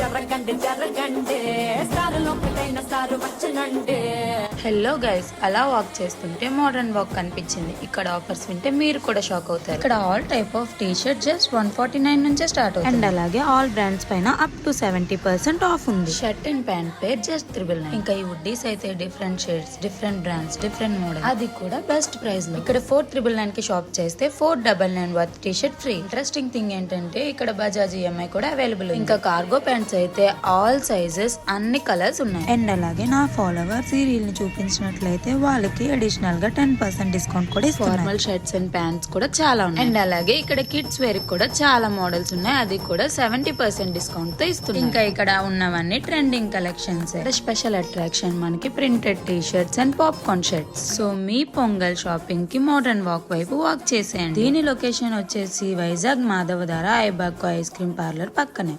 జరగండి జరగండి సారులో ఒకటైన సారు వచ్చనండి. హలో గైస్, అలా వాక్ చేస్తుంటే మోడర్న్ వాక్ కనిపించింది. ఇక్కడ ఆఫర్స్ వింటే మీరు కూడా షాక్ అవుతారు. ఇక్కడ all type of T shirt just 149 నుంచే స్టార్ట్ అవుతుంది. అండ్ అలాగే ఆల్ బ్రాండ్స్ పైన అప్ టు 70% ఆఫ్ ఉంది. Shirt and pant pair just 999. ఇంకా ఈ వుడ్డీస్ అయితే different shades, different brands, different model, అది కూడా బెస్ట్ ప్రైస్ లో. ఇక్కడ 499 కి షాప్ చేస్తే 499 worth T shirt free. Interesting thing ఏంటంటే ఇక్కడ బజాజ్ ఈఎంఐ కూడా అవైలబుల్. ఇంకా కార్గో ప్యాంట్స్ అయితే ఆల్ సైజెస్, అన్ని కలర్స్ ఉన్నాయి. అండ్ అలాగే నా ఫాలోవర్స్ ఈ రీల్ ని చూపించినట్లయితే వాళ్ళకి అడిషనల్ గా 10% డిస్కౌంట్ కూడా ఇస్తున్నారు. ఫార్మల్ షర్ట్స్ అండ్ ప్యాంట్స్ కూడా చాలా ఉన్నాయి. అండ్ అలాగే ఇక్కడ కిడ్స్ వేర్ కూడా చాలా మోడల్స్ ఉన్నాయి, అది కూడా 70% డిస్కౌంట్ తో ఇస్తున్నారు. ఇంకా ఇక్కడ ఉన్నవన్నీ ట్రెండింగ్ కలెక్షన్స్. స్పెషల్ అట్రాక్షన్ మనకి printed T shirts and popcorn shirts. So మీ పొంగల్ షాపింగ్ కి మోడర్న్ వాక్ వైపు వాక్ చేసేయండి. దీని లొకేషన్ వచ్చేసి Vizag Madhavadhara Ibaco ice cream parlour పక్కనే.